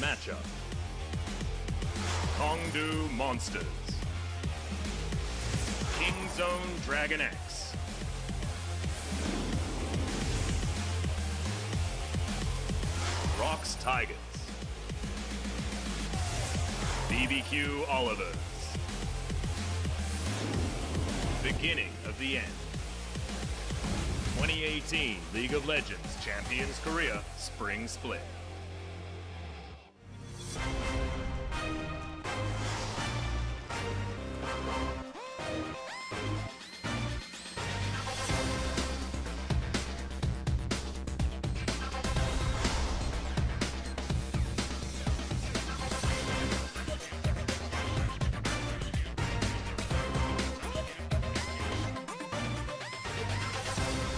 matchup. KONGDOO Monsters. KingZone DragonX. Rocks Tigers. BBQ Olivers. Beginning of the end. 2018 League of Legends Champions Korea Spring Split.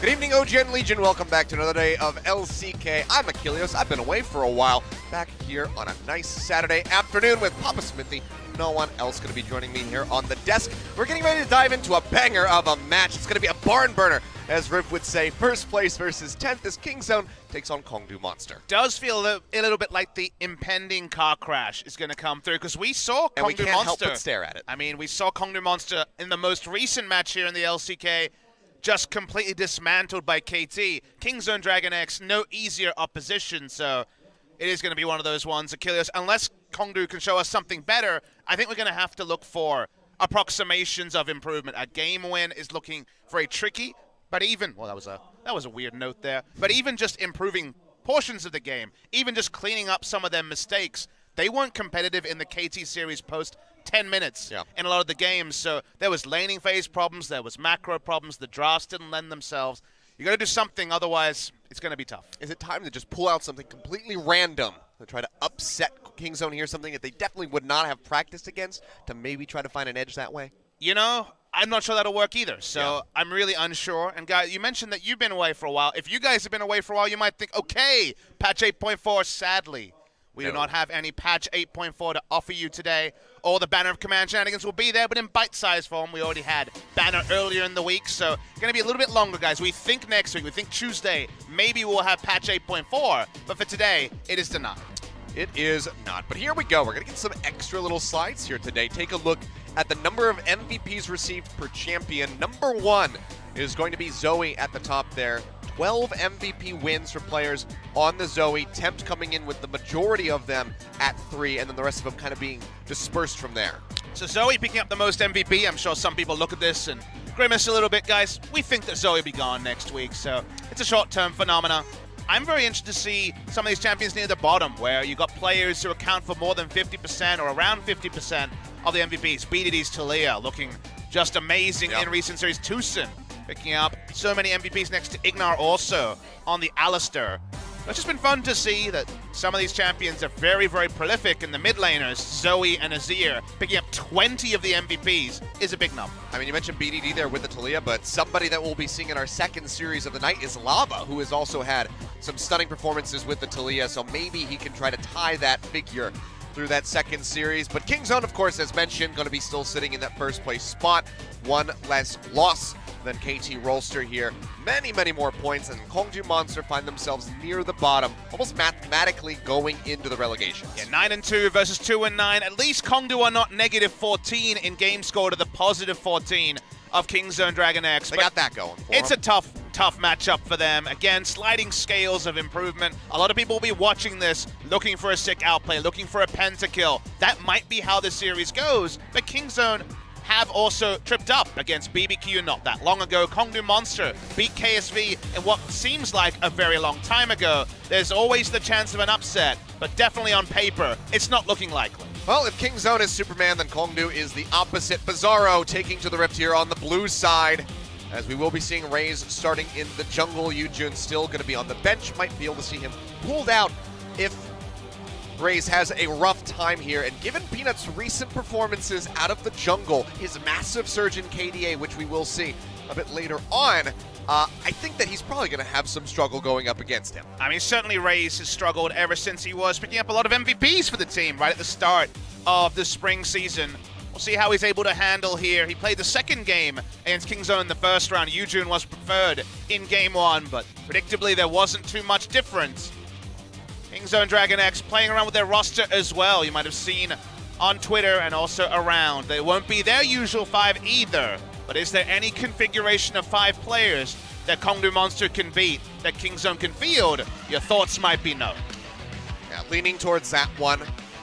Good evening, OGN Legion. Welcome back to another day of LCK. I'm Achilles. I've been away for a while. Back here on a nice Saturday afternoon with Papa Smithy. No one else going to be joining me here on the desk. We're getting ready to dive into a banger of a match. It's going to be a barn burner, as Riff would say. First place versus 10th as KingZone takes on KONGDOO Monster. Does feel a little bit like the impending car crash is going to come through, because we saw KONGDOO And we can't Monster. help but stare at it. I mean, we saw KONGDOO Monster in the most recent match here in the LCK, just completely dismantled by KT. KingZone DragonX, no easier opposition, so it is going to be one of those ones. Achilles, unless KONGDOO can show us something better, I think we're going to have to look for approximations of improvement. A game win is looking very tricky, but even, well, that was a weird note there, but even just improving portions of the game, even just cleaning up some of their mistakes, they weren't competitive in the KT series post 10 minutes in a lot of the games. So there was laning phase problems, there was macro problems, the drafts didn't lend themselves. You got to do something, otherwise it's going to be tough. Is it time to just pull out something completely random to try to upset KingZone here, something that they definitely would not have practiced against, to maybe try to find an edge that way? You know, I'm not sure that'll work either, so I'm really unsure. And guys, you mentioned that you've been away for a while. If you guys have been away for a while, you might think, okay, patch 8.4, sadly, we do not have any patch 8.4 to offer you today. All the Banner of Command shenanigans will be there, but in bite-sized form. We already had Banner earlier in the week, so it's going to be a little bit longer, guys. We think next week, we think Tuesday, maybe we'll have patch 8.4, but for today, it is denied. It is not. But here we go. We're going to get some extra little slides here today. Take a look at the number of MVPs received per champion. Number one is going to be Zoe at the top there. 12 MVP wins for players on the Zoe. Tempt coming in with the majority of them at 3, and then the rest of them kind of being dispersed from there. So Zoe picking up the most MVP. I'm sure some people look at this and grimace a little bit, guys. We think that Zoe will be gone next week, so it's a short-term phenomena. I'm very interested to see some of these champions near the bottom, where you got players who account for more than 50% or around 50% of the MVPs. BDD's Talia looking just amazing in recent series. Tucson picking up so many MVPs next to Ignar also on the Alistair. It's just been fun to see that some of these champions are very, very prolific in the mid laners. Zoe and Azir picking up 20 of the MVPs is a big number. I mean, you mentioned BDD there with the Talia, but somebody that we'll be seeing in our second series of the night is Lava, who has also had some stunning performances with the Talia, so maybe he can try to tie that figure through that second series. But KingZone, of course, as mentioned, going to be still sitting in that first place spot. One less loss than KT Rolster here. Many, many more points, and KONGDOO Monster find themselves near the bottom, almost mathematically going into the relegation. Yeah, 9-2 versus 2-9. At least KONGDOO are not negative 14 in game score to the positive 14 of KingZone DragonX. They got that going for It's them. a tough matchup for them. Again, sliding scales of improvement. A lot of people will be watching this, looking for a sick outplay, looking for a pentakill. That might be how the series goes, but KingZone have also tripped up against BBQ not that long ago. KONGDOO Monster beat KSV in what seems like a very long time ago. There's always the chance of an upset, but definitely on paper, it's not looking likely. Well, if KingZone is Superman, then KONGDOO is the opposite. Bizarro taking to the rift here on the blue side, as we will be seeing Raze starting in the jungle. Yujun still going to be on the bench. Might be able to see him pulled out if Raze has a rough time here, and given Peanut's recent performances out of the jungle, his massive surge in KDA, which we will see a bit later on, I think that he's probably going to have some struggle going up against him. I mean, certainly Raze has struggled ever since he was picking up a lot of MVPs for the team right at the start of the spring season. We'll see how he's able to handle here. He played the second game against KingZone in the first round. Yujun was preferred in game one, but predictably there wasn't too much difference. KONGDOO and DragonX playing around with their roster as well. You might have seen on Twitter and also around. They won't be their usual 5 either. But is there any configuration of 5 players that KONGDOO Monster can beat, that KONGDOO can field? Your thoughts might be no. Yeah, leaning towards that one.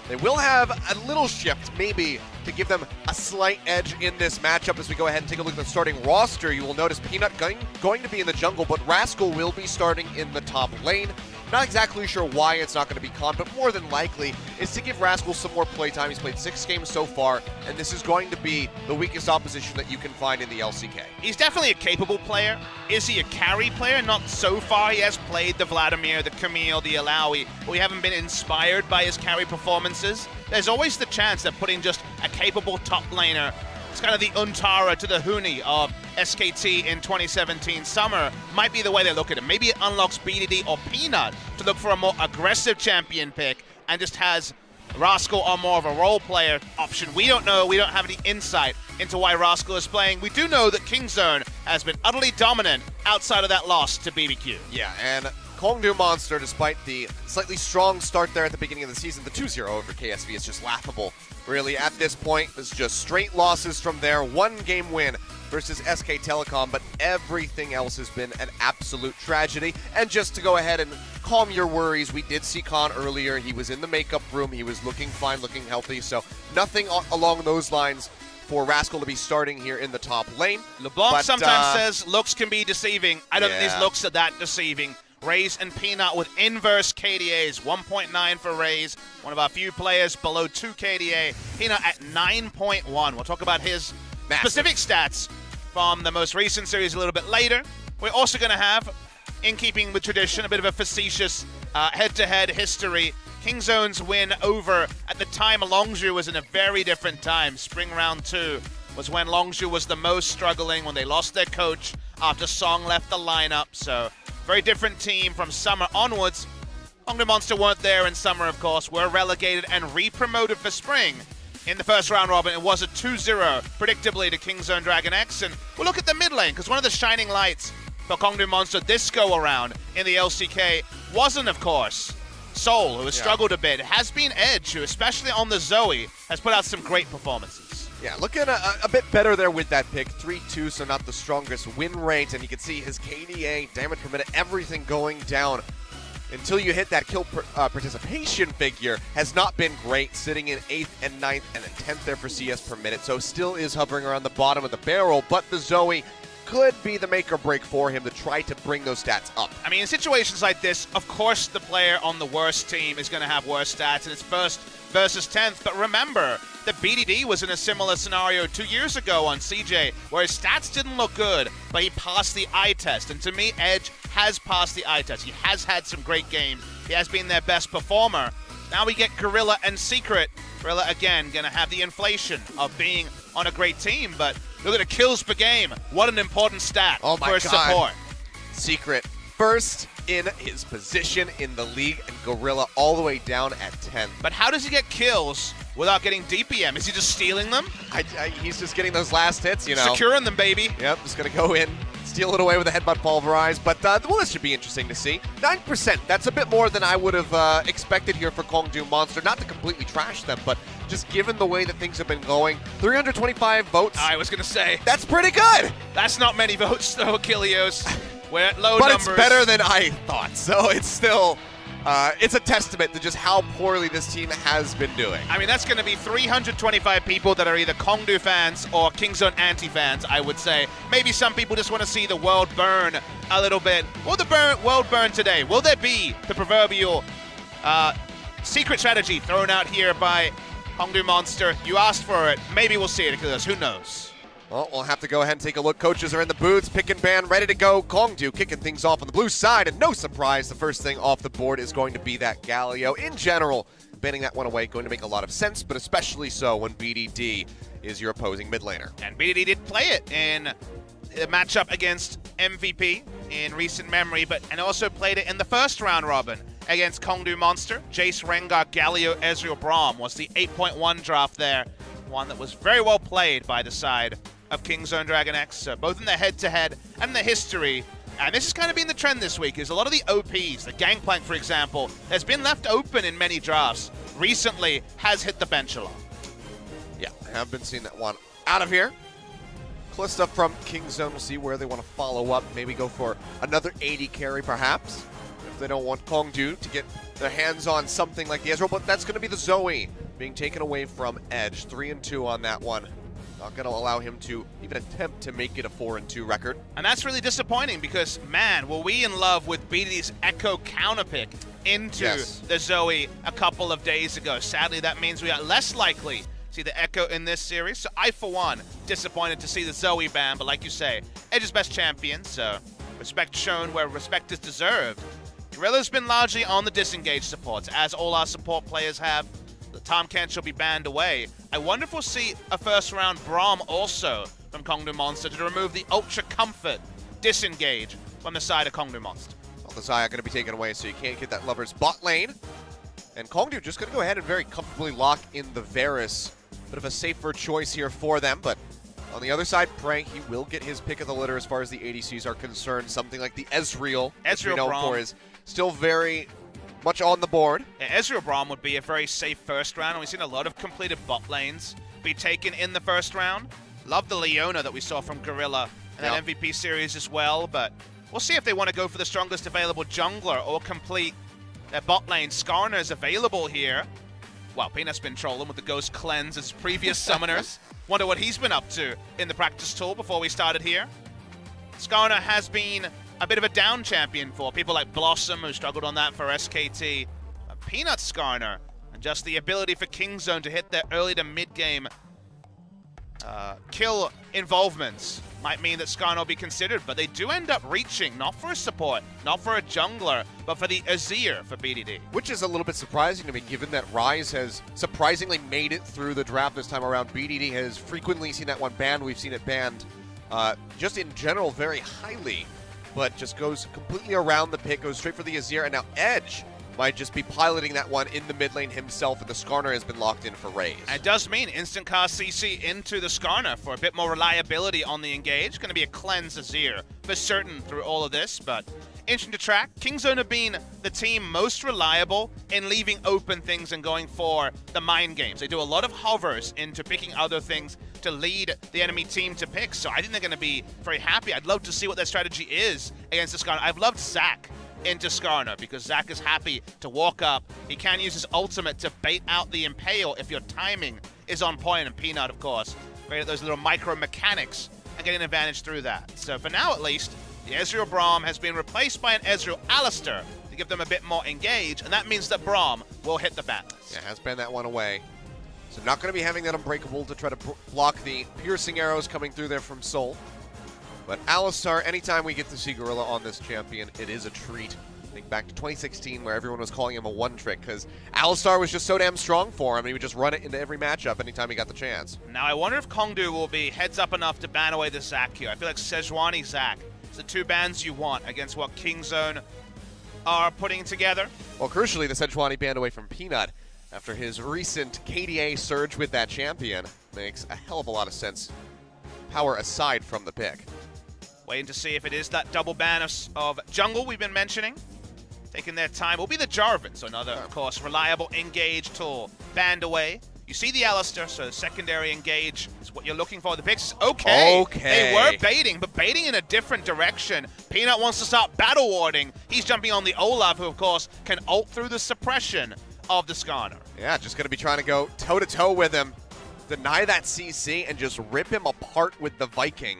They will have a little shift, maybe, to give them a slight edge in this matchup. As we go ahead and take a look at the starting roster, you will notice Peanut going to be in the jungle, but Rascal will be starting in the top lane. Not exactly sure why it's not going to be Khan, but more than likely is to give Rascal some more playtime. He's played 6 games so far, and this is going to be the weakest opposition that you can find in the LCK. He's definitely a capable player. Is he a carry player? Not so far. He has played the Vladimir, the Camille, the Alawi, but we haven't been inspired by his carry performances. There's always the chance that putting just a capable top laner, it's kind of the Untara to the Huni of SKT in 2017 summer, might be the way they look at it. Maybe it unlocks BDD or Peanut to look for a more aggressive champion pick and just has Rascal on more of a role player option. We don't know. We don't have any insight into why Rascal is playing. We do know that KONGDOO has been utterly dominant outside of that loss to BBQ. Yeah, and KONGDOO Monster, despite the slightly strong start there at the beginning of the season, the 2-0 over KSV is just laughable. Really, at this point, it's just straight losses from there. 1-game win versus SK Telecom, but everything else has been an absolute tragedy. And just to go ahead and calm your worries, we did see Khan earlier. He was in the makeup room. He was looking fine, looking healthy. So nothing along those lines for Rascal to be starting here in the top lane. LeBlanc sometimes says looks can be deceiving. I don't think Yeah. these looks are that deceiving. Raze and Peanut with inverse KDAs, 1.9 for Raze, one of our few players below 2 KDA. Peanut at 9.1. We'll talk about his specific stats from the most recent series a little bit later. We're also going to have, in keeping with tradition, a bit of a facetious head-to-head history. KONGDOO's win over, at the time, Longzhu was in a very different time. Spring round 2 was when Longzhu was the most struggling, when they lost their coach after Song left the lineup. So, very different team from summer onwards. KONGDOO Monster weren't there in summer, of course. Were relegated and re-promoted for spring. In the first round robin, it was a 2-0, predictably, to KONGDOO and DragonX. And we'll look at the mid lane, because one of the shining lights for KONGDOO Monster this go-around in the LCK wasn't, of course, Soul, who has struggled a bit. It has been Edge, who, especially on the Zoe, has put out some great performances. Yeah, looking a bit better there with that pick. 3-2, so not the strongest win rate. And you can see his KDA, damage per minute, everything going down until you hit that kill participation figure has not been great, sitting in 8th and 9th and then 10th there for CS per minute. So still is hovering around the bottom of the barrel, but the Zoe could be the make or break for him to try to bring those stats up. I mean, in situations like this, of course the player on the worst team is going to have worse stats, and it's first versus 10th. But remember that BDD was in a similar scenario 2 years ago on CJ, where his stats didn't look good, but he passed the eye test. And to me, Edge has passed the eye test. He has had some great games. He has been their best performer. Now we get Gorilla and Secret. Gorilla, again, going to have the inflation of being on a great team, but look at the kills per game. What an important stat for support. Secret first in his position in the league, and Gorilla all the way down at 10th. But how does he get kills without getting DPM? Is he just stealing them? He's just getting those last hits, you know. Securing them, baby. Yep, just going to go in, steal it away with a headbutt pulverize. But, well, this should be interesting to see. 9%, that's a bit more than I would have expected here for KONGDOO Monster. Not to completely trash them, but just given the way that things have been going. 325 votes. I was going to say. That's pretty good. That's not many votes, though, Achilleos. We're at low but numbers. But it's better than I thought, so it's still... it's a testament to just how poorly this team has been doing. I mean, that's going to be 325 people that are either KONGDOO fans or KONGDOO anti-fans, I would say. Maybe some people just want to see the world burn a little bit. Will the world burn today? Will there be the proverbial secret strategy thrown out here by KONGDOO Monster? You asked for it. Maybe we'll see it, because who knows? Well, we'll have to go ahead and take a look. Coaches are in the booths, pick and ban, ready to go. KONGDOO kicking things off on the blue side, and no surprise, the first thing off the board is going to be that Galio. In general, banning that one away, going to make a lot of sense, but especially so when BDD is your opposing mid laner. And BDD did play it in the matchup against MVP in recent memory, and also played it in the first round robin against KONGDOO Monster. Jace, Rengar, Galio, Ezreal, Braum was the 8.1 draft there. One that was very well played by the side of KONGDOO and DragonX, both in the head-to-head and the history. And this has kind of been the trend this week, is a lot of the OPs, the Gangplank, for example, has been left open in many drafts. Recently has hit the bench a lot. Yeah, I have been seeing that one out of here. Kalista from KONGDOO. We'll see where they want to follow up. Maybe go for another 80 carry, perhaps, if they don't want KONGDOO to get their hands on something like the Ezreal. But that's going to be the Zoe being taken away from Edge. 3-2 on that one. Not going to allow him to even attempt to make it a 4-2 record. And that's really disappointing because, man, were we in love with BDD's Echo counterpick into the Zoe a couple of days ago. Sadly, that means we are less likely to see the Echo in this series. So I, for one, disappointed to see the Zoe ban. But like you say, Edge's best champion, so respect shown where respect is deserved. Gorilla's been largely on the disengaged supports, as all our support players have. The Tom Kent shall be banned away. I wonder if we'll see a first-round Braum also from KONGDOO Monster to remove the Ultra Comfort disengage from the side of KONGDOO Monster. Well, the Xayah going to be taken away, so you can't get that Lover's bot lane. And KONGDOO just going to go ahead and very comfortably lock in the Varus. Bit of a safer choice here for them, but on the other side, Prey, he will get his pick of the litter as far as the ADCs are concerned. Something like the Ezreal, which we know for, is still very much on the board. Yeah, Ezreal Braum would be a very safe first round, and we've seen a lot of completed bot lanes be taken in the first round. Love the Leona that we saw from Gorilla in that MVP series as well, but we'll see if they want to go for the strongest available jungler or complete their bot lane. Skarner is available here. Well, Peanut's been trolling with the Ghost Cleanse as previous summoners. Wonder what he's been up to in the practice tool before we started here. Skarner has been a bit of a down champion for people like Blossom, who struggled on that for SKT. Peanut Skarner, and just the ability for KONGDOO to hit their early to mid-game kill involvements might mean that Skarner will be considered, but they do end up reaching, not for a support, not for a jungler, but for the Azir for BDD. Which is a little bit surprising to me, given that Ryze has surprisingly made it through the draft this time around. BDD has frequently seen that one banned. We've seen it banned just in general very highly, but just goes completely around the pick, goes straight for the Azir, and now Edge might just be piloting that one in the mid lane himself, and the Skarner has been locked in for Raze. It does mean instant cast CC into the Skarner for a bit more reliability on the engage. Going to be a cleanse Azir for certain through all of this, but interesting to track. KONGDOO have been the team most reliable in leaving open things and going for the mind games. They do a lot of hovers into picking other things to lead the enemy team to pick, so I think they're going to be very happy. I'd love to see what their strategy is against the Skarner. I've loved Zac into Skarner because Zac is happy to walk up. He can use his ultimate to bait out the Impale if your timing is on point, and Peanut, of course, great at those little micro mechanics and getting an advantage through that. So for now, at least, the Ezreal Braum has been replaced by an Ezreal Alistar to give them a bit more engage, and that means that Braum will hit the bat list. Yeah, has banned that one away. So not going to be having that Unbreakable to try to block the piercing arrows coming through there from Soul. But Alistar, anytime we get to see Gorilla on this champion, it is a treat. Think back to 2016 where everyone was calling him a one-trick because Alistar was just so damn strong for him, and he would just run it into every matchup anytime he got the chance. Now I wonder if KONGDOO will be heads up enough to ban away the Zac here. I feel like Sejuani Zac is the two bans you want against what KONGDOO are putting together. Well, crucially, the Sejuani banned away from Peanut after his recent KDA surge with that champion makes a hell of a lot of sense, power aside from the pick. Waiting to see if it is that double ban of jungle we've been mentioning. Taking their time will be the Jarvan, so another, of course, reliable engage tool banned away. You see the Alistar, so secondary engage is what you're looking for. The picks, okay. They were baiting, but baiting in a different direction. Peanut wants to start battle warding. He's jumping on the Olaf, who, of course, can ult through the suppression of the Skarner. Yeah, just going to be trying to go toe-to-toe with him, deny that CC, and just rip him apart with the Viking.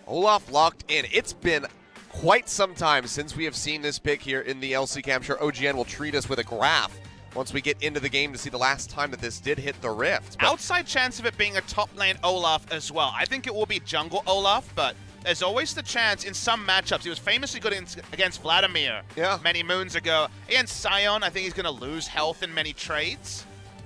Olaf locked in. It's been quite some time since we have seen this pick here in the LCK. I'm sure OGN will treat us with a graph once we get into the game to see the last time that this did hit the Rift. But outside chance of it being a top lane Olaf as well. I think it will be jungle Olaf, but there's always the chance in some matchups. He was famously good against Vladimir many moons ago. Against Sion, I think he's going to lose health in many trades.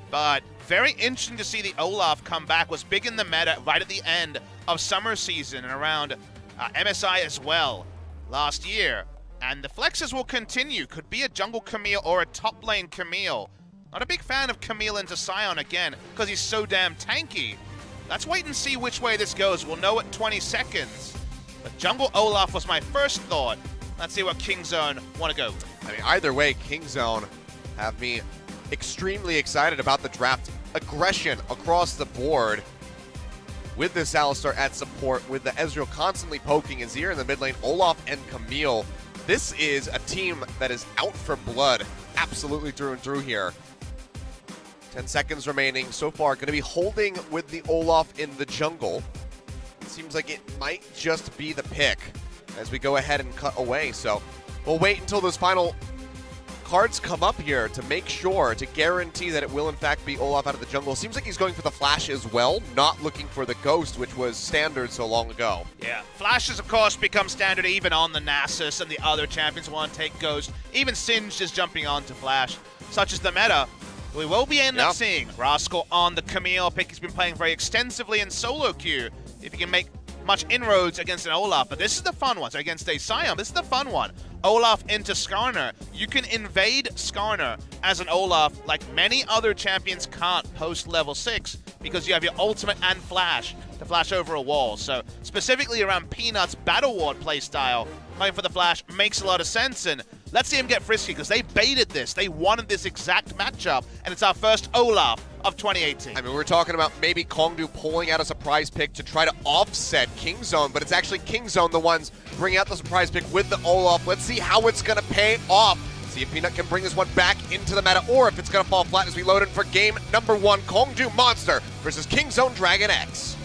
But very interesting to see the Olaf come back. Was big in the meta right at the end of summer season and around MSI as well last year. And the flexes will continue. Could be a jungle Camille or a top lane Camille. Not a big fan of Camille into Sion again because he's so damn tanky. Let's wait and see which way this goes. We'll know at 20 seconds. But jungle Olaf was my first thought. Let's see what KingZone want to go. I mean, either way, KingZone have me extremely excited about the draft. Aggression across the board with this Alistar at support, with the Ezreal constantly poking Azir in the mid lane, Olaf and Camille. This is a team that is out for blood, absolutely through and through here. 10 seconds remaining. So far, going to be holding with the Olaf in the jungle. It seems like it might just be the pick as we go ahead and cut away. So we'll wait until those final cards come up here to make sure, to guarantee that it will in fact be Olaf out of the jungle. Seems like he's going for the flash as well, not looking for the ghost, which was standard so long ago. Yeah, flashes of course become standard even on the Nasus, and the other champions want to take ghost. Even Singed is jumping on to flash. Such as the meta. We will be end up seeing Rascal on the Camille pick. He's been playing very extensively in solo queue. If he can make much inroads against an Olaf, but this is the fun one. So against a Sion, this is the fun one. Olaf into Skarner. You can invade Skarner as an Olaf like many other champions can't post level 6 because you have your ultimate and flash to flash over a wall. So specifically around Peanut's Battle Ward playstyle, going for the flash makes a lot of sense, and let's see him get frisky because they baited this. They wanted this exact matchup, and it's our first Olaf of 2018. I mean, we're talking about maybe KONGDOO pulling out a surprise pick to try to offset KingZone, but it's actually KingZone the ones bringing out the surprise pick with the Olaf. Let's see how it's going to pay off. See if Peanut can bring this one back into the meta, or if it's going to fall flat as we load in for game number 1, KONGDOO Monster versus KingZone DragonX.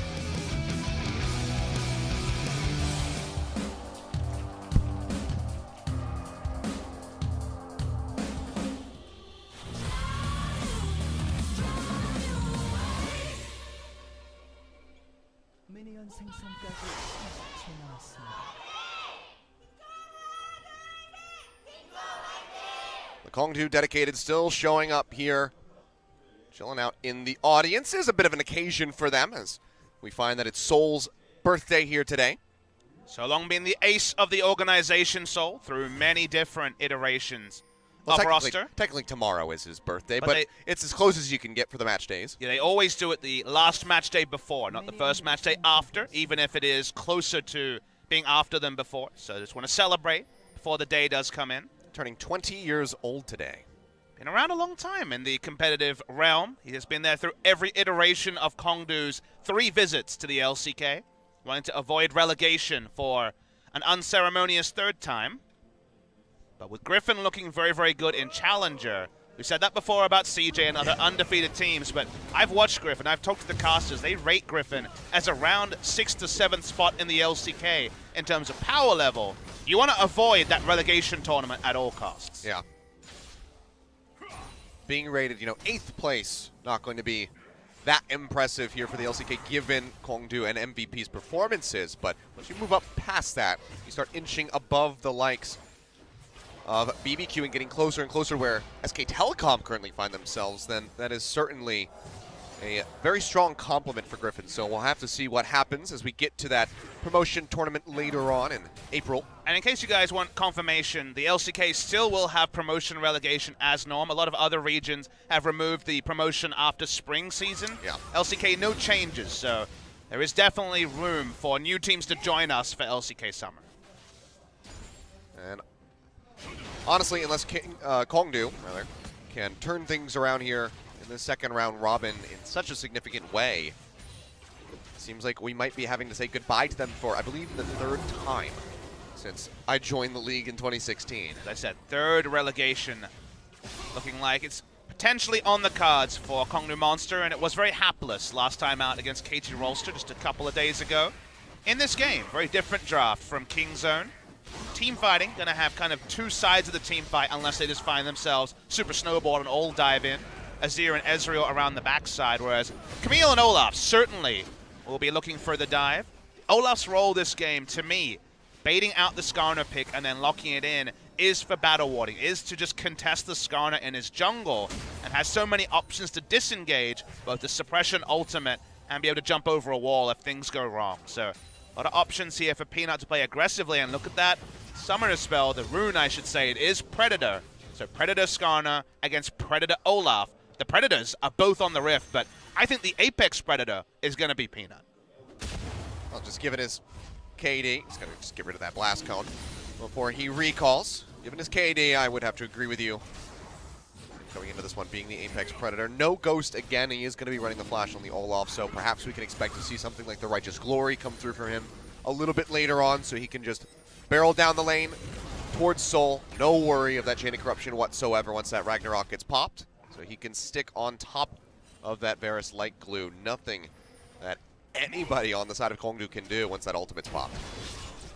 The KONGDOO dedicated still showing up here, chilling out in the audience. Is a bit of an occasion for them as we find that it's Soul's birthday here today. So long being the ace of the organization, Soul, through many different iterations of roster. Technically tomorrow is his birthday, but it's as close as you can get for the match days. Yeah, they always do it the last match day before, not the first match day after, even if it is closer to being after than before. So I just want to celebrate before the day does come in. Turning 20 years old today. Been around a long time in the competitive realm. He has been there through every iteration of KONGDOO's 3 visits to the LCK, wanting to avoid relegation for an unceremonious 3rd time. But with Griffin looking very, very good in Challenger, we said that before about CJ and other undefeated teams, but I've watched Griffin, I've talked to the casters, they rate Griffin as around 6th to 7th spot in the LCK in terms of power level. You want to avoid that relegation tournament at all costs. Yeah. Being rated, 8th place, not going to be that impressive here for the LCK given KONGDOO and MVP's performances, but once you move up past that, you start inching above the likes of BBQ and getting closer and closer where SK Telecom currently find themselves, then that is certainly a very strong compliment for Griffin. So we'll have to see what happens as we get to that promotion tournament later on in April. And in case you guys want confirmation, the LCK still will have promotion relegation as norm. A lot of other regions have removed the promotion after spring season. Yeah. LCK, no changes, so there is definitely room for new teams to join us for LCK Summer. And honestly, unless KONGDOO can turn things around here in the second round robin in such a significant way, seems like we might be having to say goodbye to them for, I believe, the 3rd time since I joined the league in 2016. As I said, 3rd relegation looking like it's potentially on the cards for KONGDOO Monster, and it was very hapless last time out against KT Rolster just a couple of days ago. In this game, very different draft from KingZone. Team fighting, gonna have kind of 2 sides of the team fight unless they just find themselves super snowballed and all dive in. Azir and Ezreal around the backside, whereas Camille and Olaf certainly will be looking for the dive. Olaf's role this game, to me, baiting out the Skarner pick and then locking it in, is for battle warding, is to just contest the Skarner in his jungle, and has so many options to disengage both the suppression ultimate and be able to jump over a wall if things go wrong. So a lot of options here for Peanut to play aggressively, and look at that summoner spell, the rune I should say, it is Predator. So Predator Skarner against Predator Olaf. The Predators are both on the Rift, but I think the Apex Predator is going to be Peanut. Well, just given his KD. He's going to just get rid of that blast cone before he recalls. Given his KD, I would have to agree with you. Going into this one being the Apex Predator. No Ghost again. He is going to be running the flash on the Olaf, so perhaps we can expect to see something like the Righteous Glory come through for him a little bit later on, so he can just barrel down the lane towards Soul. No worry of that Chain of Corruption whatsoever once that Ragnarok gets popped. So he can stick on top of that Varus like glue. Nothing that anybody on the side of KONGDOO can do once that ultimate's popped.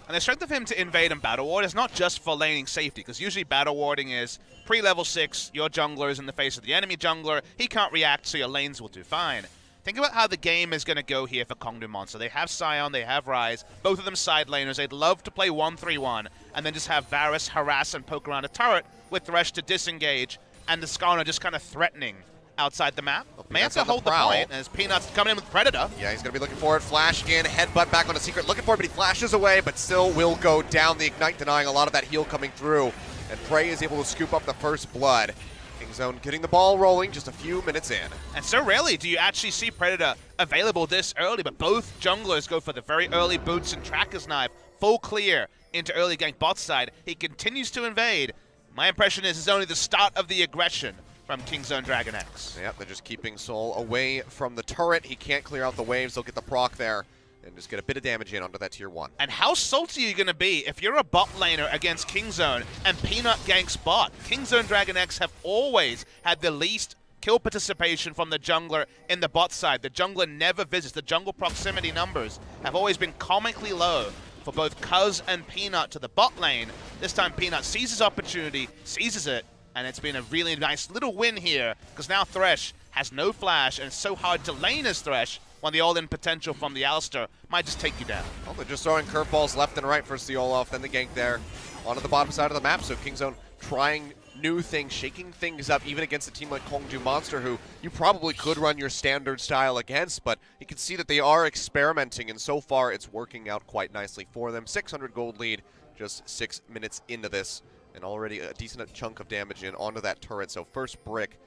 And the strength of him to invade and battle ward is not just for laning safety, because usually battle warding is pre-level 6, your jungler is in the face of the enemy jungler, he can't react, so your lanes will do fine. Think about how the game is going to go here for KONGDOO Monster. They have Sion, they have Ryze, both of them side laners. They'd love to play 1-3-1, and then just have Varus harass and poke around a turret with Thresh to disengage, and the Skarner just kind of threatening outside the map. Well, May have to hold the point as Peanuts coming in with Predator. Yeah, he's going to be looking for it. Flash in, headbutt back on a Secret. Looking for it, but he flashes away, but still will go down. The Ignite denying a lot of that heal coming through. And Prey is able to scoop up the first blood. KingZone getting the ball rolling just a few minutes in. And so rarely do you actually see Predator available this early, but both junglers go for the very early boots and Tracker's Knife. Full clear into early gank bot side. He continues to invade. My impression is it's only the start of the aggression from KingZone DragonX. Yep, they're just keeping Soul away from the turret. He can't clear out the waves. They'll get the proc there and just get a bit of damage in onto that tier 1. And how salty are you going to be if you're a bot laner against KingZone and Peanut ganks bot? KingZone DragonX have always had the least kill participation from the jungler in the bot side. The jungler never visits. The jungle proximity numbers have always been comically low for both Cuz and Peanut to the bot lane. This time Peanut seizes opportunity, seizes it, and it's been a really nice little win here, because now Thresh has no flash, and it's so hard to lane as Thresh when the all-in potential from the Alistar might just take you down. Well, they're just throwing curveballs left and right. First the Olaf, then the gank there onto the bottom side of the map. So KingZone trying new things, shaking things up, even against a team like KONGDOO Monster, who you probably could run your standard style against, but you can see that they are experimenting, and so far it's working out quite nicely for them. 600 gold lead, just 6 minutes into this. And already a decent chunk of damage in onto that turret. So first brick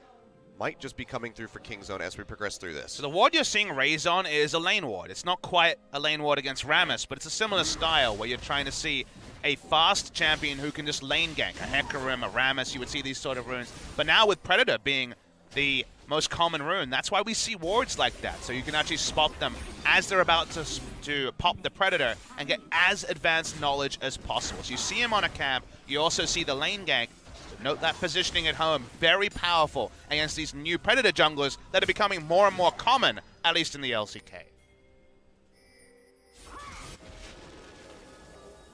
might just be coming through for KingZone as we progress through this. So the ward you're seeing Raze on is a lane ward. It's not quite a lane ward against Rammus, but it's a similar style where you're trying to see a fast champion who can just lane gank. A Hecarim, a Rammus, you would see these sort of runes. But now with Predator being the most common rune, that's why we see wards like that. So you can actually spot them as they're about to pop the Predator and get as advanced knowledge as possible. So you see him on a camp, you also see the lane gank. So note that positioning at home, very powerful against these new Predator junglers that are becoming more and more common, at least in the LCK.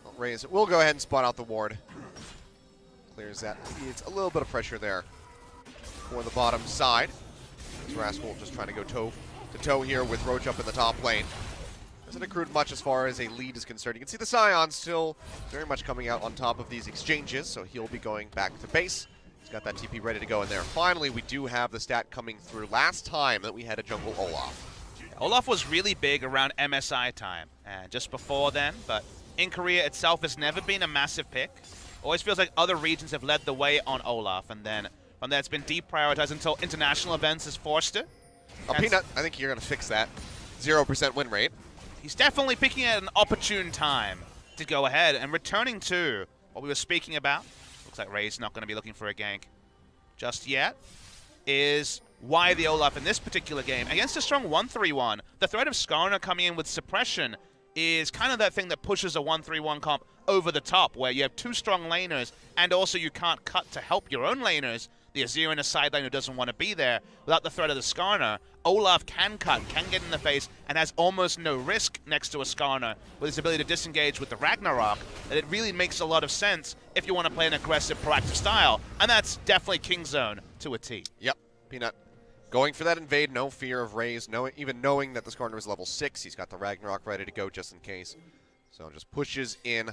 Well, Raze will go ahead and spot out the ward. Clears that. It's a little bit of pressure there for the bottom side. Rascal just trying to go toe to toe here with Roach up in the top lane. Hasn't accrued much as far as a lead is concerned. You can see the Scion still very much coming out on top of these exchanges, so he'll be going back to base. He's got that TP ready to go in there. Finally, we do have the stat coming through. Last time that we had a jungle Olaf. Olaf was really big around MSI time, and just before then, but in Korea itself has never been a massive pick. Always feels like other regions have led the way on Olaf, and then from there it's been deprioritized until international events has forced it. Peanut, I think you're going to fix that. 0% win rate. He's definitely picking at an opportune time to go ahead and returning to what we were speaking about. Looks like Ray's not going to be looking for a gank just yet. Is why the Olaf in this particular game, against a strong 1-3-1, the threat of Skarner coming in with suppression is kind of that thing that pushes a 1-3-1 comp over the top, where you have two strong laners, and also you can't cut to help your own laners. The Azir in a side lane who doesn't want to be there without the threat of the Skarner. Olaf can cut, can get in the face, and has almost no risk next to a Skarner with his ability to disengage with the Ragnarok, that it really makes a lot of sense if you want to play an aggressive, proactive style, and that's definitely KingZone to a T. Yep, Peanut going for that invade, no fear of Raze, even knowing that the Skarner is level 6. He's got the Ragnarok ready to go just in case. So just pushes in,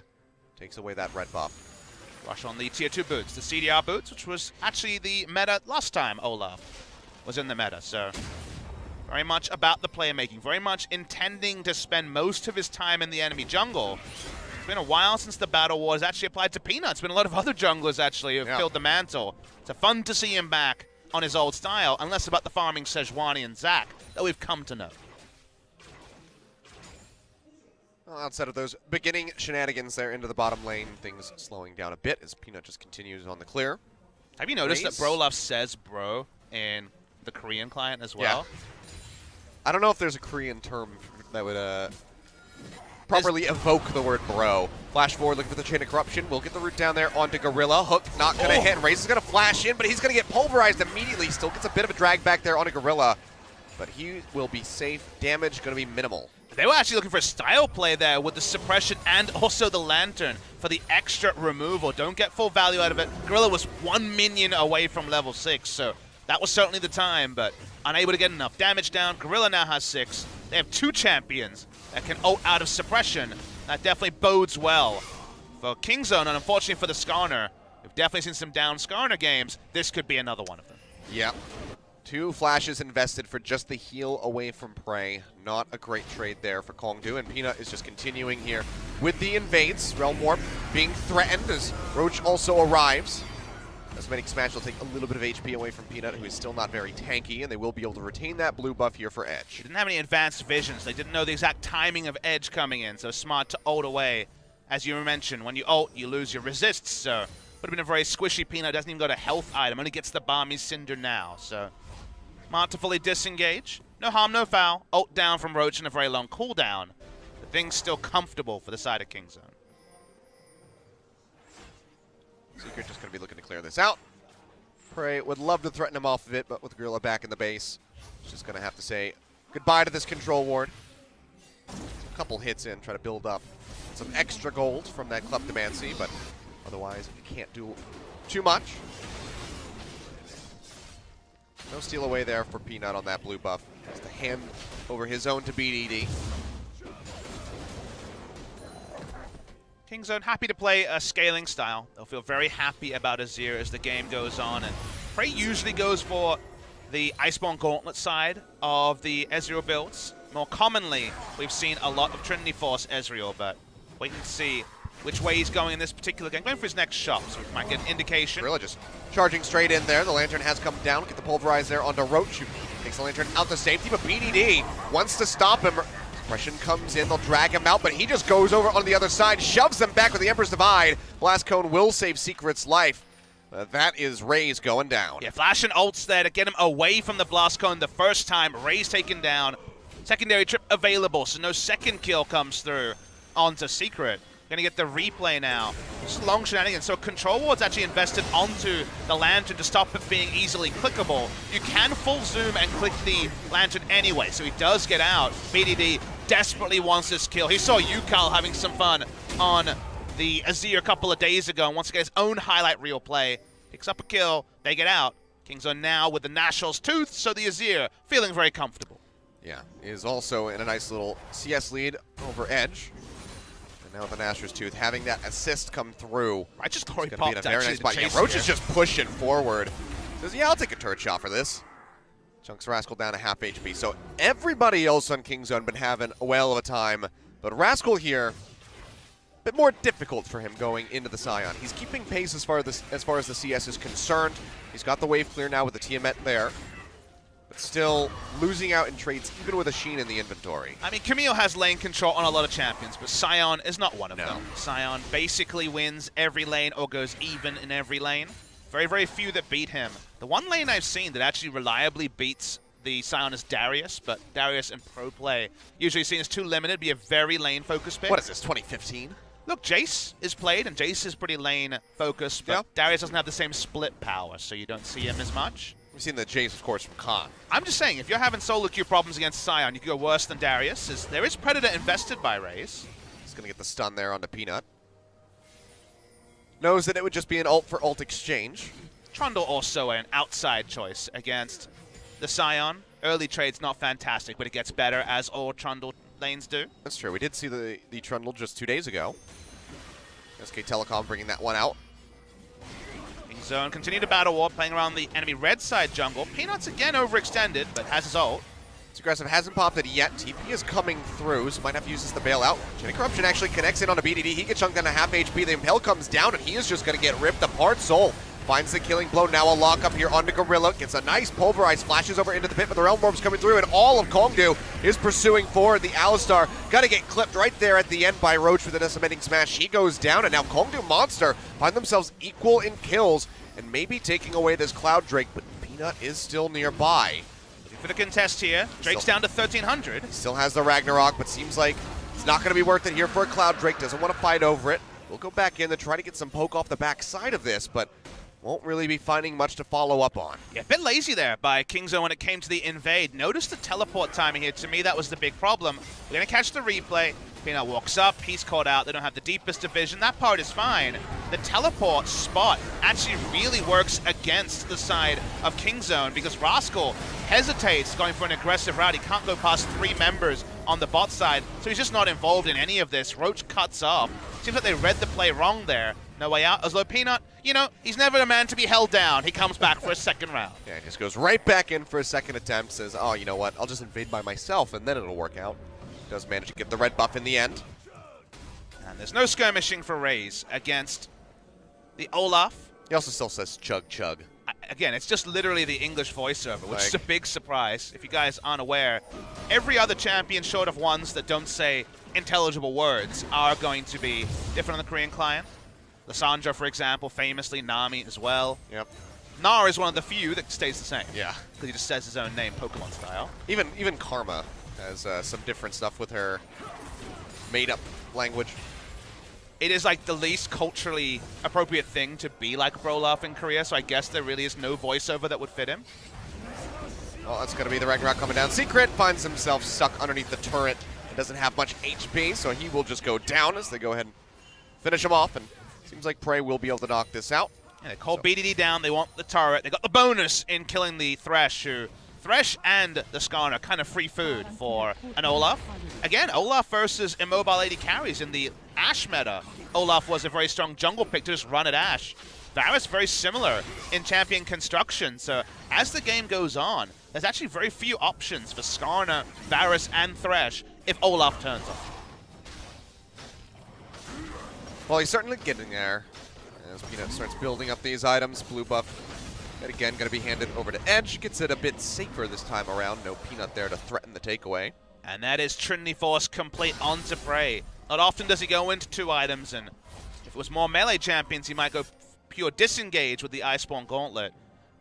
takes away that red buff. Rush on the tier 2 boots, the CDR boots, which was actually the meta last time Olaf was in the meta. So very much about the playmaking, very much intending to spend most of his time in the enemy jungle. It's been a while since the Battle Wars actually applied to Peanut. It's been a lot of other junglers actually who have filled the mantle. It's fun to see him back on his old style, and less about the farming Sejuani and Zac that we've come to know. Well, outside of those beginning shenanigans there into the bottom lane, things slowing down a bit as Peanut just continues on the clear. Have you noticed that Brolaf says bro in the Korean client as well? Yeah. I don't know if there's a Korean term that would properly evoke the word bro. Flash forward, looking for the Chain of Corruption. We'll get the root down there onto Gorilla. Hook not going to hit. Raze is going to flash in, but he's going to get pulverized immediately. Still gets a bit of a drag back there onto Gorilla, but he will be safe. Damage going to be minimal. They were actually looking for a style play there with the suppression and also the lantern for the extra removal. Don't get full value out of it. Gorilla was 1 minion away from level 6, so that was certainly the time, but unable to get enough damage down. Gorilla now has 6. They have 2 champions that can ult out of suppression. That definitely bodes well for KONGDOO, and unfortunately for the Skarner. We've definitely seen some down Skarner games. This could be another one of them. Yep. 2 flashes invested for just the heal away from Prey. Not a great trade there for KONGDOO, and Peanut is just continuing here with the invades. Realm Warp being threatened as Roach also arrives. Cosmetic Smash will take a little bit of HP away from Peanut, who is still not very tanky, and they will be able to retain that blue buff here for Edge. They didn't have any advanced visions. They didn't know the exact timing of Edge coming in, so smart to ult away. As you mentioned, when you ult, you lose your resists, so would have been a very squishy Peanut. Doesn't even got a health item, only gets the Balmy Cinder now, so smart to fully disengage. No harm, no foul. Ult down from Roach in a very long cooldown. The thing's still comfortable for the side of KONGDOO. Secret just going to be looking to clear this out. Prey would love to threaten him off of it, but with Gorilla back in the base, he's just going to have to say goodbye to this control ward. A couple hits in, try to build up some extra gold from that Kleptomancy, but otherwise you can't do too much. No steal away there for Peanut on that blue buff. Just to hand over his own to BDD. KONGDOO happy to play a scaling style. They'll feel very happy about Azir as the game goes on, and Prey usually goes for the Iceborne Gauntlet side of the Ezreal builds. More commonly, we've seen a lot of Trinity Force Ezreal, but wait and see which way he's going in this particular game. Going for his next shot, so we might get an indication. Gorilla just charging straight in there. The Lantern has come down. Get the Pulverize there onto Roach, who takes the Lantern out to safety, but BDD wants to stop him. Suppression comes in, they'll drag him out, but he just goes over on the other side, shoves them back with the Emperor's Divide. Blast Cone will save Secret's life. That is Raze going down. Yeah, flash and ults there to get him away from the Blast Cone the first time. Raze taken down. Secondary trip available, so no second kill comes through onto Secret. Gonna get the replay now. Just long shenanigans. So Control Ward's actually invested onto the Lantern to stop it being easily clickable. You can full zoom and click the Lantern anyway, so he does get out. BDD desperately wants this kill. He saw Yukal having some fun on the Azir a couple of days ago and wants to get his own highlight reel play. Picks up a kill, they get out. KONGDOO now with the National's Tooth, so the Azir feeling very comfortable. Yeah, is also in a nice little CS lead over Edge. And now with the National's Tooth, having that assist come through. Righteous Glory popped popped in a very nice spot. Yeah, Roach is just pushing forward. Says, yeah, I'll take a turret shot for this. Chunks Rascal down to half HP. So everybody else on KONGDOO been having a whale of a time. But Rascal here, a bit more difficult for him going into the Scion. He's keeping pace as far as the CS is concerned. He's got the wave clear now with the Tiamat there. But still losing out in trades, even with a Sheen in the inventory. I mean, Camille has lane control on a lot of champions, but Scion is not one of them. Scion basically wins every lane or goes even in every lane. Very, very few that beat him. The one lane I've seen that actually reliably beats the Scion is Darius, but Darius in pro play usually seen as too limited, be a very lane-focused pick. What is this, 2015? Look, Jace is played, and Jace is pretty lane-focused, but Darius doesn't have the same split power, so you don't see him as much. We've seen the Jace, of course, from Khan. I'm just saying, if you're having solo queue problems against Scion, you could go worse than Darius. There is Predator invested by Raze. He's going to get the stun there onto Peanut. Knows that it would just be an ult for ult exchange. Trundle also an outside choice against the Scion. Early trade's not fantastic, but it gets better as all Trundle lanes do. That's true. We did see the Trundle just 2 days ago. SK Telecom bringing that one out. KONGDOO continue to battle war, playing around the enemy red side jungle. Peanut's again overextended, but has his ult. It's aggressive, hasn't popped it yet. TP is coming through, so might have to use this to bail out. Chain of Corruption actually connects in on a BDD. He gets chunked down to half HP. The Impale comes down, and he is just going to get ripped apart. Soul Finds the killing blow. Now a lock up here onto Gorilla. Gets a nice pulverize. Flashes over into the pit, but the Realm Orb's coming through, and all of KONGDOO is pursuing forward. The Alistar got to get clipped right there at the end by Roach with an decimating smash. He goes down, and now KONGDOO Monster find themselves equal in kills and maybe taking away this Cloud Drake, but Peanut is still nearby. For the contest here, Drake's down to 1,300. He still has the Ragnarok, but seems like it's not going to be worth it here for a Cloud Drake. Doesn't want to fight over it. We'll go back in to try to get some poke off the backside of this, but won't really be finding much to follow up on. Yeah, a bit lazy there by KONGDOO when it came to the invade. Notice the teleport timing here. To me, that was the big problem. We're going to catch the replay. Peanut walks up, he's caught out. They don't have the deepest division. That part is fine. The teleport spot actually really works against the side of KONGDOO because Rascal hesitates going for an aggressive route. He can't go past 3 members on the bot side, so he's just not involved in any of this. Roach cuts off. Seems like they read the play wrong there. No way out. As though Peanut, you know, he's never a man to be held down. He comes back for a second round. Yeah, he just goes right back in for a second attempt. Says, oh, you know what? I'll just invade by myself, and then it'll work out. Does manage to get the red buff in the end. And there's no skirmishing for Raze against the Olaf. He also still says chug chug. Again, it's just literally the English voiceover, which is a big surprise. If you guys aren't aware, every other champion short of ones that don't say intelligible words are going to be different on the Korean client. Lissandra, for example, famously, Nami as well. Yep. Nar is one of the few that stays the same. Yeah. Because he just says his own name, Pokemon style. Even Karma has some different stuff with her made-up language. It is like the least culturally appropriate thing to be like Brolaf in Korea, so I guess there really is no voiceover that would fit him. Well, that's going to be the Ragnarok coming down. Secret finds himself stuck underneath the turret. He doesn't have much HP, so he will just go down as they go ahead and finish him off, and seems like Prey will be able to knock this out. Yeah, they call BDD down, they want the turret. They got the bonus in killing the Thresh, who Thresh and the Skarner are kind of free food for an Olaf. Again, Olaf versus immobile AD carries in the Ashe meta. Olaf was a very strong jungle pick to just run at Ashe. Varus very similar in champion construction, so as the game goes on, there's actually very few options for Skarner, Varus, and Thresh if Olaf turns on. Well, he's certainly getting there. As Peanut starts building up these items, blue buff, and again, going to be handed over to Edge. Gets it a bit safer this time around. No Peanut there to threaten the takeaway. And that is Trinity Force complete onto Prey. Not often does he go into 2 items, and if it was more melee champions, he might go pure disengage with the Iceborne Gauntlet.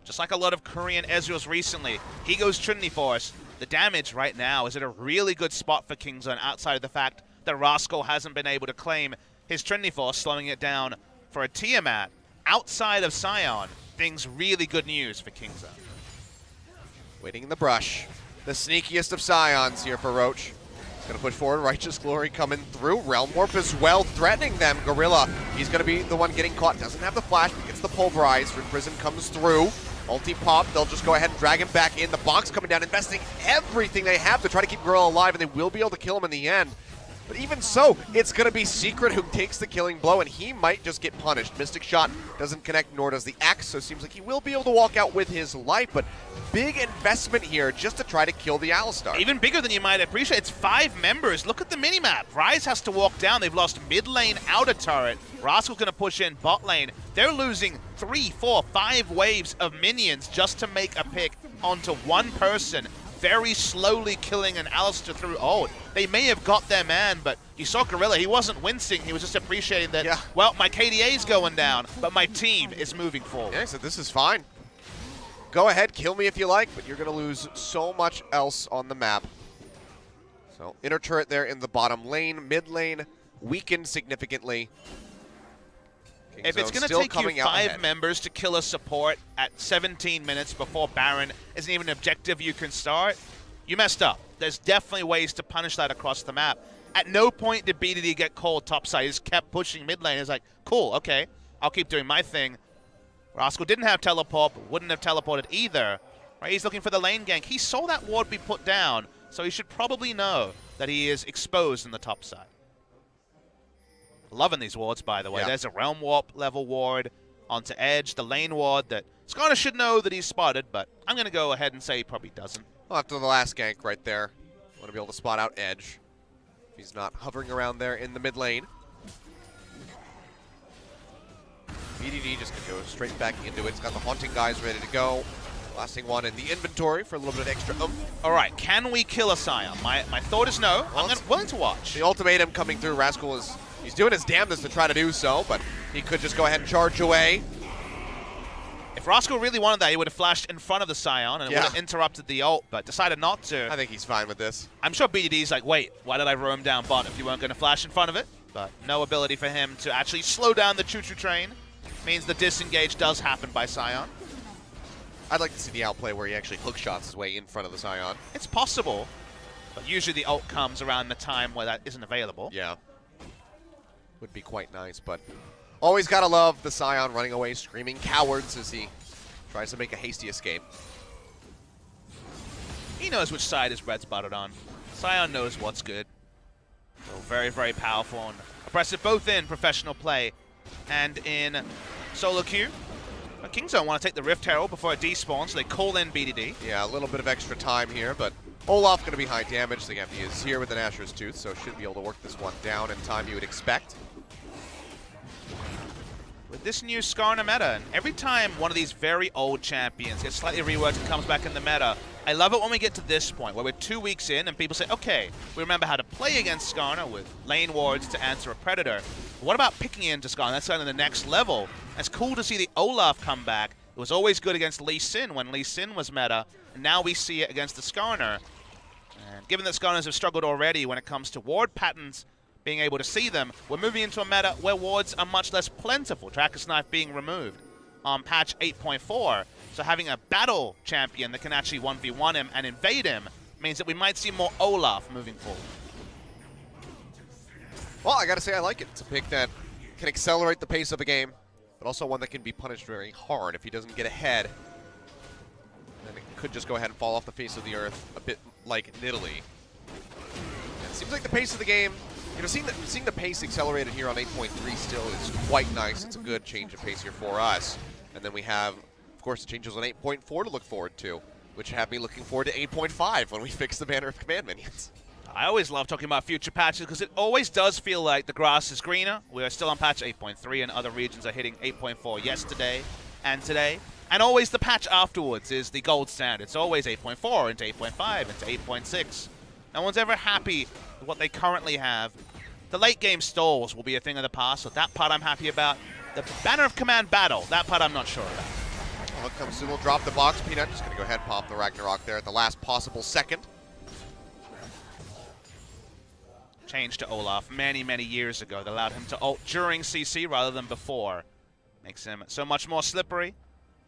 Just like a lot of Korean Ezreals recently, he goes Trinity Force. The damage right now is at a really good spot for KONGDOO outside of the fact that Rascal hasn't been able to claim his Trinity Force, slowing it down for a Tiamat. Outside of Sion, things really good news for KONGDOO. Waiting in the brush. The sneakiest of Scions here for Roach. Gonna push forward, Righteous Glory coming through. Realm Warp as well, threatening them. Gorilla, he's gonna be the one getting caught. Doesn't have the flash, but gets the pulverize. Red Prism comes through. Ulti pop, they'll just go ahead and drag him back in. The box coming down, investing everything they have to try to keep Gorilla alive, and they will be able to kill him in the end. But even so, it's going to be Secret who takes the killing blow, and he might just get punished. Mystic Shot doesn't connect, nor does the Axe, so it seems like he will be able to walk out with his life, but big investment here just to try to kill the Alistar. Even bigger than you might appreciate. It's 5 members. Look at the minimap. Ryze has to walk down. They've lost mid lane outer turret. Rascal's going to push in bot lane. They're losing 3, 4, 5 waves of minions just to make a pick onto one person. Very slowly killing an Alistar through ult. They may have got their man, but you saw Gorilla, he wasn't wincing, he was just appreciating that, well, my KDA's going down, but my team is moving forward. Yeah, he said, this is fine. Go ahead, kill me if you like, but you're going to lose so much else on the map. So, inner turret there in the bottom lane, mid lane, weakened significantly. If it's going to take you 5 members to kill a support at 17 minutes before Baron isn't even an objective you can start, you messed up. There's definitely ways to punish that across the map. At no point did BDD get called topside. He just kept pushing mid lane. It's like, cool, okay, I'll keep doing my thing. Rascal didn't have teleport, but wouldn't have teleported either. Right? He's looking for the lane gank. He saw that ward be put down, so he should probably know that he is exposed in the top side. Loving these wards, by the way. There's a Realm Warp level ward onto Edge, the lane ward that Skarner should know that he's spotted, but I'm going to go ahead and say he probably doesn't. Well, after the last gank right there, want to be able to spot out Edge. He's not hovering around there in the mid lane. BDD just gonna go straight back into it. It's got the Haunting guys ready to go. Lasting one in the inventory for a little bit of extra oomph. All right, can we kill a Scion? My thought is no. Well, I'm willing to watch. The ultimatum coming through. Rascal is he's doing his damnedest to try to do so, but he could just go ahead and charge away. If Rascal really wanted that, he would have flashed in front of the Scion and it would have interrupted the ult, but decided not to. I think he's fine with this. I'm sure BDD's like, wait, why did I roam down bot if you weren't going to flash in front of it? But no ability for him to actually slow down the choo-choo train. Means the disengage does happen by Scion. I'd like to see the outplay where he actually hook shots his way in front of the Scion. It's possible, but usually the ult comes around the time where that isn't available. Yeah. Would be quite nice, but always gotta love the Scion running away, screaming cowards as he tries to make a hasty escape. He knows which side his red spotted on. Scion knows what's good. So very, very powerful and oppressive both in professional play and in solo queue. But KONGDOO want to take the Rift Herald before it despawns, so they call in BDD. Yeah, a little bit of extra time here, but Olaf going to be high damage. Again, he is here with an Asher's Tooth, so should be able to work this one down in time you would expect. With this new Skarner meta, and every time one of these very old champions gets slightly reworked and comes back in the meta, I love it when we get to this point, where we're 2 weeks in and people say, okay, we remember how to play against Skarner with lane wards to answer a Predator. But what about picking into Skarner? That's kind of the next level. It's cool to see the Olaf come back. It was always good against Lee Sin when Lee Sin was meta, and now we see it against the Skarner. And given that Skarners have struggled already when it comes to ward patterns, being able to see them, we're moving into a meta where wards are much less plentiful, Tracker Knife being removed on patch 8.4. So having a battle champion that can actually 1v1 him and invade him means that we might see more Olaf moving forward. Well, I gotta say I like it. It's a pick that can accelerate the pace of the game, but also one that can be punished very hard if he doesn't get ahead. Then it could just go ahead and fall off the face of the earth, a bit like Nidalee. It seems like the pace of the game, you know, seeing the pace accelerated here on 8.3 still is quite nice. It's a good change of pace here for us. And then we have, of course, the changes on 8.4 to look forward to, which have me looking forward to 8.5 when we fix the Banner of Command minions. I always love talking about future patches because it always does feel like the grass is greener. We're still on patch 8.3 and other regions are hitting 8.4 yesterday and today. And always the patch afterwards is the gold standard. It's always 8.4 into 8.5 into 8.6. No one's ever happy with what they currently have. The late game stalls will be a thing of the past, so that part I'm happy about. The Banner of Command battle, that part I'm not sure about. Well, it comes soon. We'll drop the box. Peanut just going to go ahead and pop the Ragnarok there at the last possible second. Change to Olaf many, many years ago that allowed him to ult during CC rather than before. Makes him so much more slippery.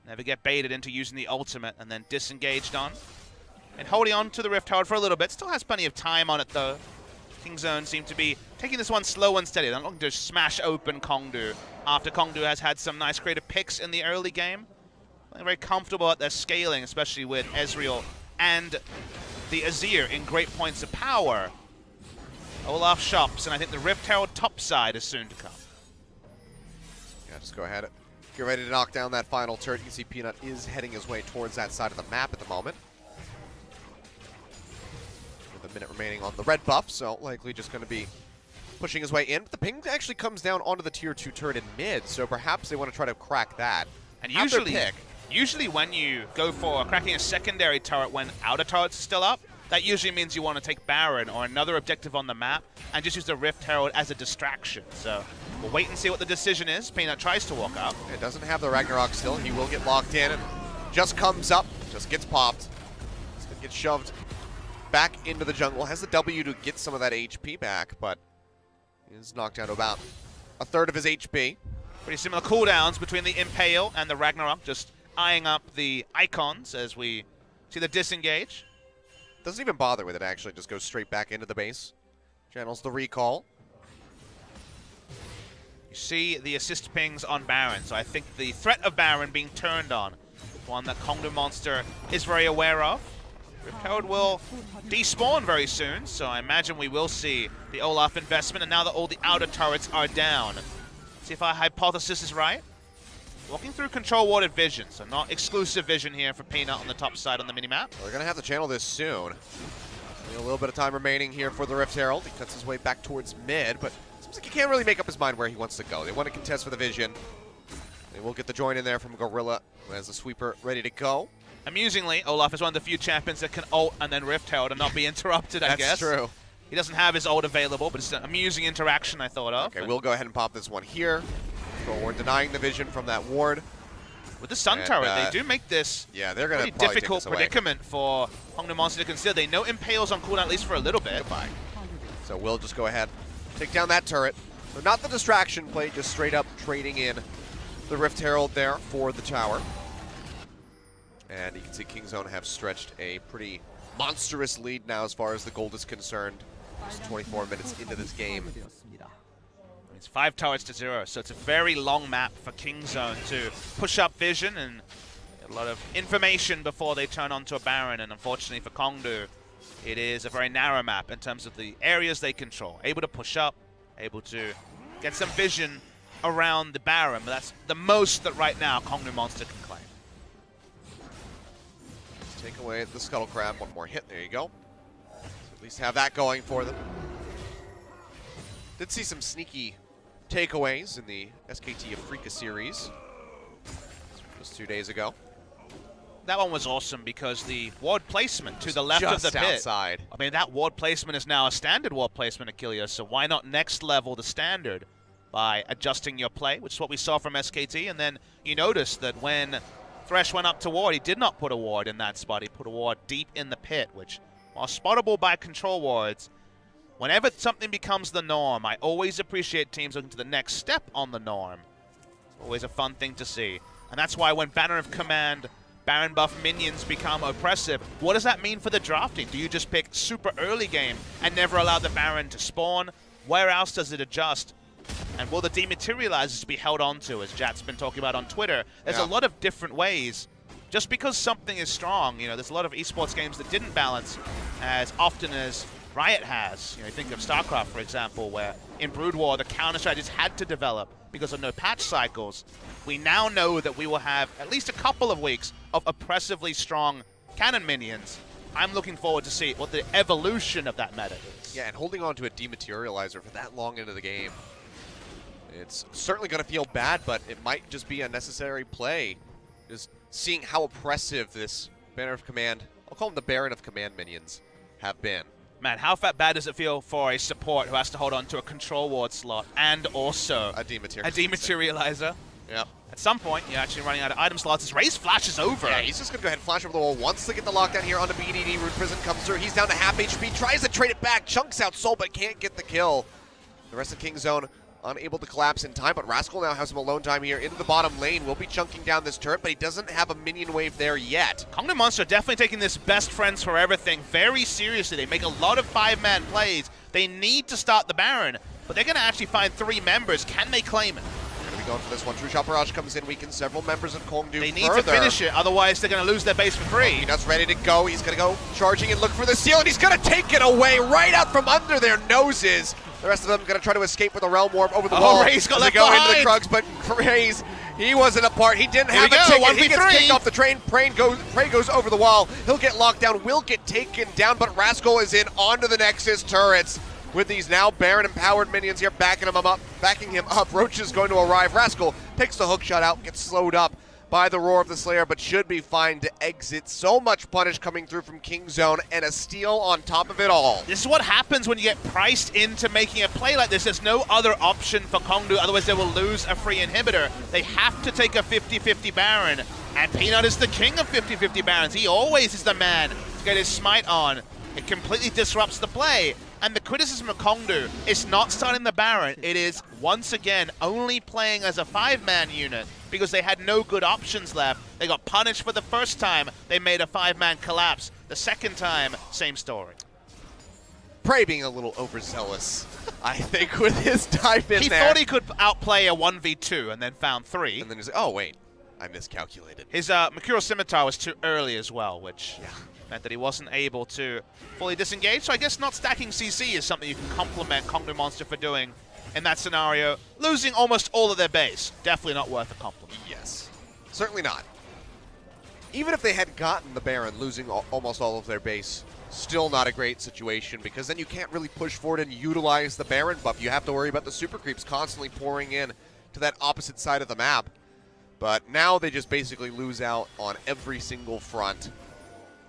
Never get baited into using the ultimate and then disengaged on. And holding on to the Rift Herald for a little bit. Still has plenty of time on it though. KONGDOO seem to be taking this one slow and steady. They're not looking to smash open KONGDOO after KONGDOO has had some nice creative picks in the early game. They're very comfortable at their scaling, especially with Ezreal and the Azir in great points of power. Olaf shops, and I think the Rift Herald top side is soon to come. Yeah, just go ahead. Get ready to knock down that final turret. You can see Peanut is heading his way towards that side of the map at the moment. With a minute remaining on the red buff, so likely just going to be pushing his way in. But the ping actually comes down onto the tier 2 turret in mid, so perhaps they want to try to crack that. And usually when you go for cracking a secondary turret when outer turrets are still up, that usually means you want to take Baron or another objective on the map and just use the Rift Herald as a distraction. So we'll wait and see what the decision is. Peanut tries to walk up. It doesn't have the Ragnarok still. He will get locked in and just comes up, just gets popped. He's going to get shoved back into the jungle. Has the W to get some of that HP back, but is knocked down to about a third of his HP. Pretty similar cooldowns between the Impale and the Ragnarok, just eyeing up the icons as we see the disengage. Doesn't even bother with it, actually. Just goes straight back into the base. Channels the recall. You see the assist pings on Baron, so I think the threat of Baron being turned on, one that KONGDOO Monster is very aware of. Rift Herald will despawn very soon, so I imagine we will see the Olaf investment, and now that all the outer turrets are down. See if our hypothesis is right. Walking through control-warded vision, so not exclusive vision here for Peanut on the top side on the minimap. Well, they're going to have to channel this soon. A little bit of time remaining here for the Rift Herald. He cuts his way back towards mid, but it seems like he can't really make up his mind where he wants to go. They want to contest for the vision. They They will get the join in there from Gorilla, who has the sweeper ready to go. Amusingly, Olaf is one of the few champions that can ult and then Rift Herald and not be interrupted, I guess. That's true. He doesn't have his ult available, but it's an amusing interaction I thought of. Okay, we'll go ahead and pop this one here. We're denying the vision from that ward. With the Sun Turret, they do make this they're gonna pretty difficult predicament for KONGDOO Monster to consider. They know Impale's on cooldown at least for a little bit. Goodbye. So we'll just go ahead, take down that turret. So not the distraction play, just straight up trading in the Rift Herald there for the tower. And you can see KingZone have stretched a pretty monstrous lead now as far as the gold is concerned. Just 24 minutes into this game. It's 5 turrets to 0, so it's a very long map for KingZone to push up vision and get a lot of information before they turn onto a Baron. And unfortunately for KONGDOO, it is a very narrow map in terms of the areas they control. Able to push up, able to get some vision around the Baron, but that's the most that right now KONGDOO Monster can claim. Let's take away the Scuttle Crab. One more hit. There you go. So at least have that going for them. Did see some sneaky takeaways in the SKT Africa series just 2 days ago. That one was awesome because the ward placement to the left just of the pit. Outside. I mean, that ward placement is now a standard ward placement, Achilles, so why not next level the standard by adjusting your play, which is what we saw from SKT. And then you notice that when Thresh went up to ward, he did not put a ward in that spot. He put a ward deep in the pit, which, while spottable by control wards, whenever something becomes the norm, I always appreciate teams looking to the next step on the norm. It's always a fun thing to see. And that's why when Banner of Command, Baron buff minions become oppressive, what does that mean for the drafting? Do you just pick super early game and never allow the Baron to spawn? Where else does it adjust? And will the dematerializers be held onto, as Jat's been talking about on Twitter? There's a lot of different ways. Just because something is strong, you know, there's a lot of esports games that didn't balance as often as Riot has. You know, think of StarCraft, for example, where in Brood War, the counter strategies had to develop because of no patch cycles. We now know that we will have at least a couple of weeks of oppressively strong cannon minions. I'm looking forward to see what the evolution of that meta is. Yeah, and holding on to a dematerializer for that long into the game, it's certainly going to feel bad, but it might just be a necessary play. Just seeing how oppressive this Banner of Command, I'll call them the Baron of Command minions, have been. Man, how bad does it feel for a support who has to hold on to a control ward slot and also a dematerializer? Yeah. At some point, you're actually running out of item slots as Raze flashes over. Yeah, he's just going to go ahead and flash over the wall. Wants to get the lockdown here onto BDD. Root Prison comes through. He's down to half HP. Tries to trade it back. Chunks out Soul, but can't get the kill. The rest of KingZone unable to collapse in time, but Rascal now has some alone time here into the bottom lane. Will be chunking down this turret, but he doesn't have a minion wave there yet. KONGDOO Monster definitely taking this best friends for everything very seriously. They make a lot of 5-man plays. They need to start the Baron, but they're going to actually find 3 members. Can they claim it? They're going to be going for this one. True Shot Barrage comes in, weakens several members of KONGDOO. They need to finish it, otherwise they're going to lose their base for free. Peanut's ready to go. He's going to go charging and look for the seal, and he's going to take it away right out from under their noses. The rest of them going to try to escape with a Realm Warp over the wall. Raze got left behind. behind. Into the Krugs, but Raze, he wasn't a part. He didn't have a ticket. He gets kicked off the train. Prey goes over the wall. He'll get locked down, will get taken down, but Rascal is in onto the Nexus turrets. With these now Baron-empowered minions here backing him up. Roach is going to arrive. Rascal takes the hook shot out, gets slowed up by the Roar of the Slayer, but should be fine to exit. So much punish coming through from KingZone, and a steal on top of it all. This is what happens when you get priced into making a play like this. There's no other option for KONGDOO, otherwise they will lose a free inhibitor. They have to take a 50-50 Baron, and Peanut is the king of 50-50 Barons. He always is the man to get his smite on. It completely disrupts the play. And the criticism of KONGDOO is not starting the Baron. It is, once again, only playing as a 5-man unit because they had no good options left. They got punished for the first time. They made a 5-man collapse. The second time, same story. Prey being a little overzealous, I think, with his dive in He there. thought he could outplay a 1v2 and then found 3. And then he's like, oh, wait, I miscalculated. His Mercurial Scimitar was too early as well, which meant that he wasn't able to fully disengage. So I guess not stacking CC is something you can compliment KONGDOO Monster for doing in that scenario. Losing almost all of their base, definitely not worth a compliment. Yes, certainly not. Even if they had gotten the Baron, losing almost all of their base, still not a great situation, because then you can't really push forward and utilize the Baron buff. You have to worry about the super creeps constantly pouring in to that opposite side of the map. But now they just basically lose out on every single front.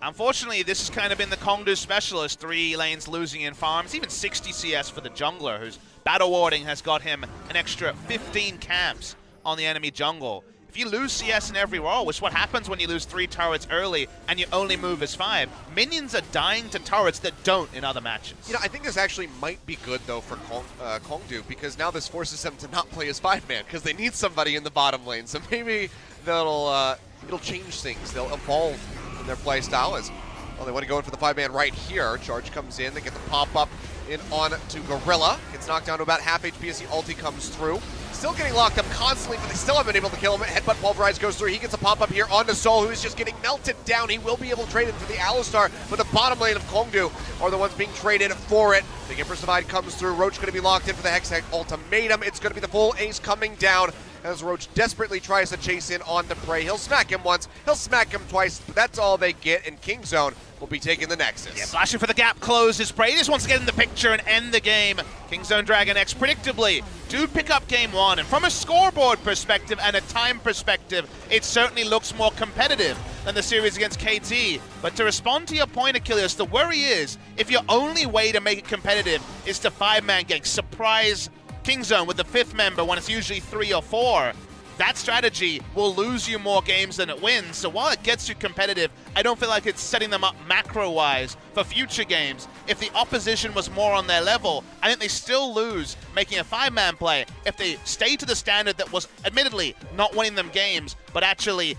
Unfortunately, this has kind of been the KONGDOO specialist. 3 lanes losing in farms, even 60 CS for the jungler, whose battle warding has got him an extra 15 camps on the enemy jungle. If you lose CS in every role, which is what happens when you lose 3 turrets early and you only move as 5, minions are dying to turrets that don't in other matches. You know, I think this actually might be good, though, for KONGDOO, because now this forces them to not play as 5-man, because they need somebody in the bottom lane. So maybe it'll change things. They'll evolve in their play style. As well, they want to go in for the 5-man right here. Charge comes in. They get the pop-up in on to Gorilla. Gets knocked down to about half HP as the ulti comes through. Still getting locked up constantly, but they still haven't been able to kill him. Headbutt Pulverize goes through. He gets a pop-up here onto Sol, who is just getting melted down. He will be able to trade in for the Alistar, but the bottom lane of KONGDOO are the ones being traded for it. The Empress Divide comes through. Roach going to be locked in for the Hextech Ultimatum. It's going to be the full ace coming down as Roach desperately tries to chase in onto Prey. He'll smack him once, he'll smack him twice, but that's all they get, and Kingzone will be taking the Nexus. Yeah, flashing for the gap closes. Prey just wants to get in the picture and end the game. Kingzone DragonX predictably do pick up game 1, and from a scoreboard perspective and a time perspective, it certainly looks more competitive than the series against KT. But to respond to your point, Achilles, the worry is, if your only way to make it competitive is to 5-man gank, surprise Kingzone with the 5th member when it's usually 3 or 4, that strategy will lose you more games than it wins. So while it gets you competitive, I don't feel like it's setting them up macro-wise for future games. If the opposition was more on their level, I think they still lose making a 5-man play if they stay to the standard that was admittedly not winning them games, but actually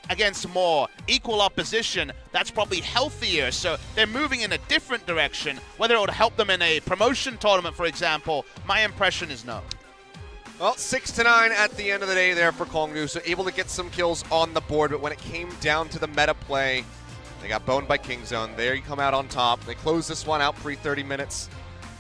against more equal opposition. That's probably healthier. So they're moving in a different direction. Whether it would help them in a promotion tournament, for example, my impression is no. Well, 6-9 at the end of the day there for KONGDOO, so able to get some kills on the board, but when it came down to the meta play, they got boned by Kingzone. There you come out on top. They close this one out pre-30 minutes.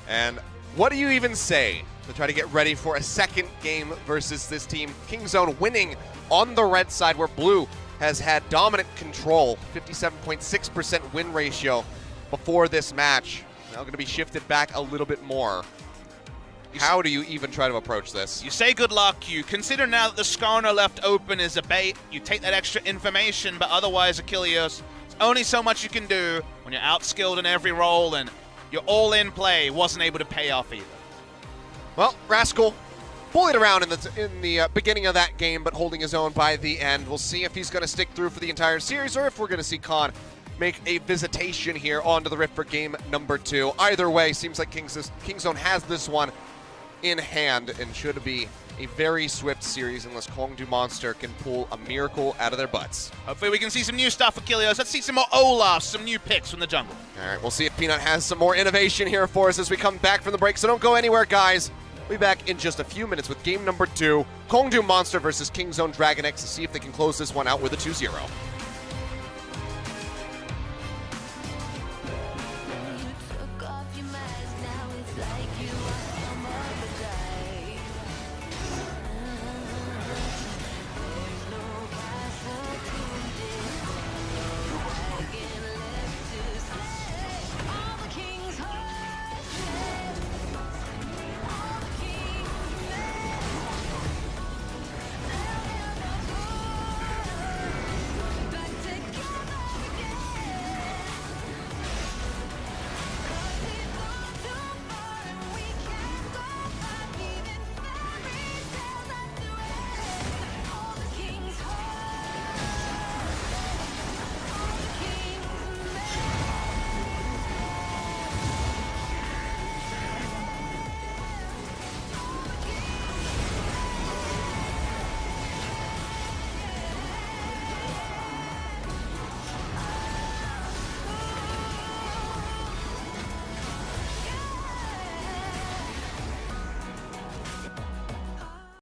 And what do you even say to try to get ready for a second game versus this team? Kingzone winning on the red side, where blue has had dominant control, 57.6% win ratio before this match. Now going to be shifted back a little bit more. How do you even try to approach this? You say good luck. You consider now that the Skarner left open is a bait. You take that extra information, but otherwise, Achilles, it's only so much you can do when you're outskilled in every role, and your all-in play wasn't able to pay off either. Well, Rascal bullied around in the beginning of that game, but holding his own by the end. We'll see if he's going to stick through for the entire series, or if we're going to see Khan make a visitation here onto the Rift for game number 2. Either way, seems like Kingzone has this one in hand and should be a very swift series unless KONGDOO Monster can pull a miracle out of their butts. Hopefully we can see some new stuff, Achilles. Let's see some more Olafs, some new picks from the jungle. All right, we'll see if Peanut has some more innovation here for us as we come back from the break, so don't go anywhere, guys. We'll be back in just a few minutes with game number 2, KONGDOO Monster versus Kingzone DragonX, to see if they can close this one out with a 2-0.